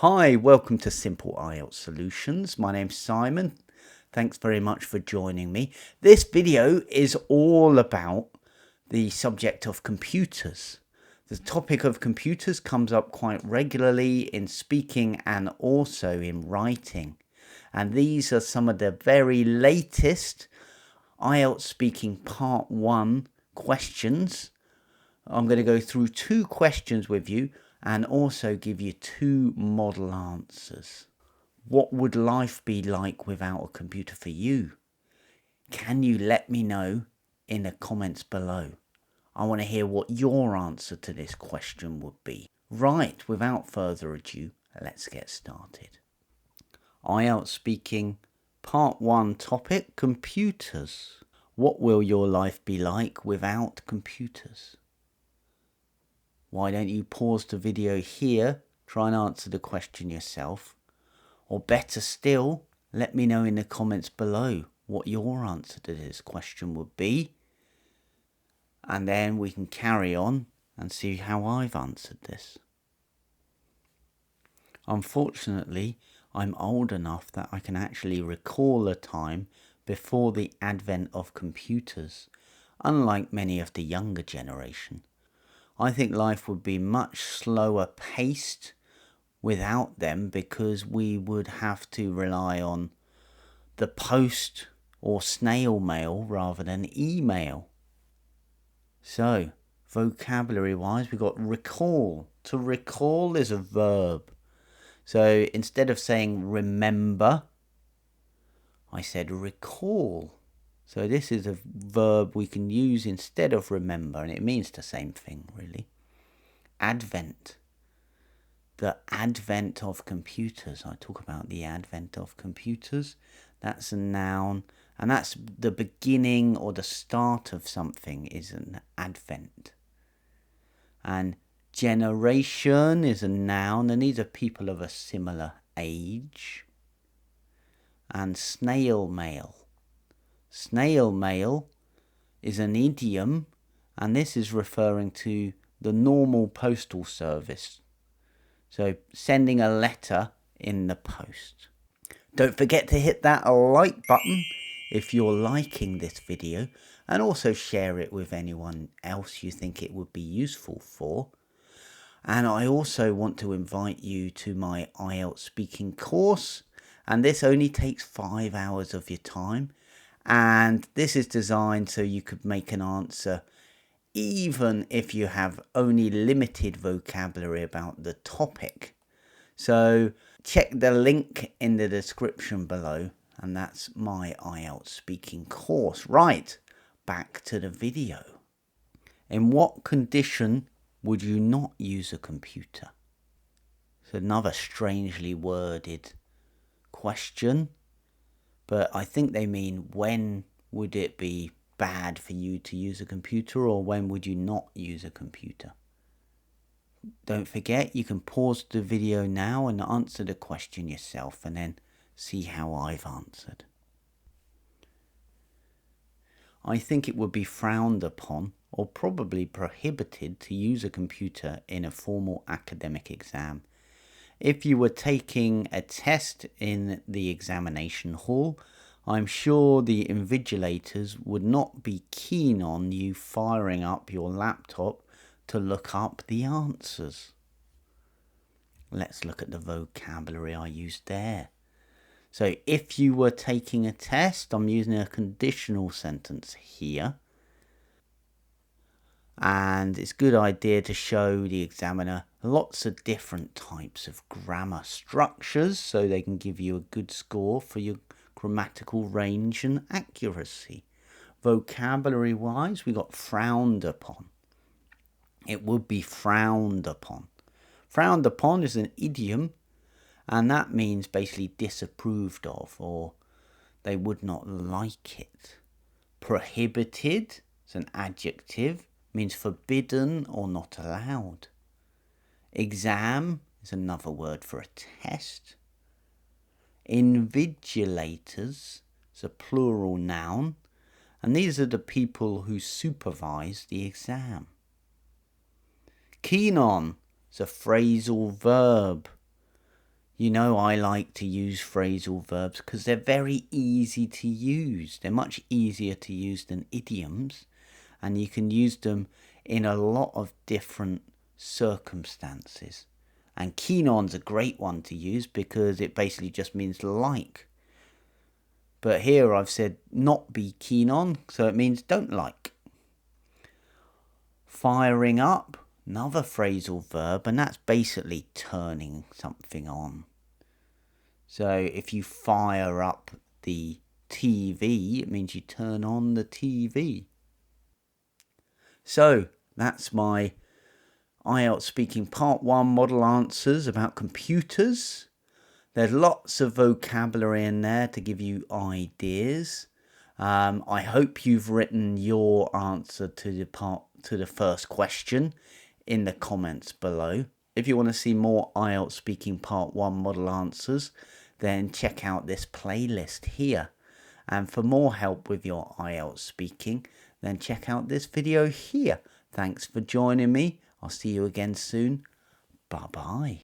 Hi, welcome to Simple IELTS Solutions. My name's Simon. Thanks very much for joining me. This video is all about the subject of computers. The topic of computers comes up quite regularly in speaking and also in writing. And these are some of the very latest IELTS Speaking Part 1 questions. I'm going to go through 2 questions with you and also give you 2 model answers. What would life be like without a computer for you? Can you let me know in the comments below? I want to hear what your answer to this question would be. Right, without further ado, let's get started. IELTS Speaking Part 1 topic, computers. What will your life be like without computers? Why don't you pause the video here, try and answer the question yourself, or better still, let me know in the comments below what your answer to this question would be, and then we can carry on and see how I've answered this. Unfortunately, I'm old enough that I can actually recall a time before the advent of computers, unlike many of the younger generation. I think life would be much slower paced without them because we would have to rely on the post or snail mail rather than email. So, vocabulary wise, we've got recall. To recall is a verb. So instead of saying remember, I said recall. So this is a verb we can use instead of remember, and it means the same thing, really. Advent. The advent of computers. I talk about the advent of computers. That's a noun, and that's the beginning or the start of something is an advent. And generation is a noun, and these are people of a similar age. And snail mail. Snail mail is an idiom, and this is referring to the normal postal service. So sending a letter in the post. Don't forget to hit that like button if you're liking this video, and also share it with anyone else you think it would be useful for. And I also want to invite you to my IELTS speaking course, and this only takes 5 hours of your time. And this is designed so you could make an answer even if you have only limited vocabulary about the topic. So check the link in the description below, and that's my IELTS speaking course. Right, back to the video. In what condition would you not use a computer? It's another strangely worded question. But I think they mean when would it be bad for you to use a computer, or when would you not use a computer? Don't forget, you can pause the video now and answer the question yourself and then see how I've answered. I think it would be frowned upon or probably prohibited to use a computer in a formal academic exam. If you were taking a test in the examination hall, I'm sure the invigilators would not be keen on you firing up your laptop to look up the answers. Let's look at the vocabulary I used there. So if you were taking a test, I'm using a conditional sentence here. And it's a good idea to show the examiner lots of different types of grammar structures so they can give you a good score for your grammatical range and accuracy. Vocabulary wise, we got frowned upon. It would be frowned upon. Frowned upon is an idiom, and that means basically disapproved of, or they would not like it. Prohibited is an adjective, means forbidden or not allowed. Exam is another word for a test. Invigilators is a plural noun, and these are the people who supervise the exam. Keen on is a phrasal verb. You know I like to use phrasal verbs because they're very easy to use. They're much easier to use than idioms, and you can use them in a lot of different circumstances. And keen on's a great one to use because it basically just means like. But here I've said not be keen on, so it means don't like. Firing up, another phrasal verb, and that's basically turning something on. So if you fire up the TV, it means you turn on the TV. So that's my IELTS Speaking Part 1 model answers about computers. There's lots of vocabulary in there to give you ideas. I hope you've written your answer to the first question in the comments below. If you want to see more IELTS Speaking Part 1 model answers, then check out this playlist here. And for more help with your IELTS speaking, then check out this video here. Thanks for joining me. I'll see you again soon. Bye-bye.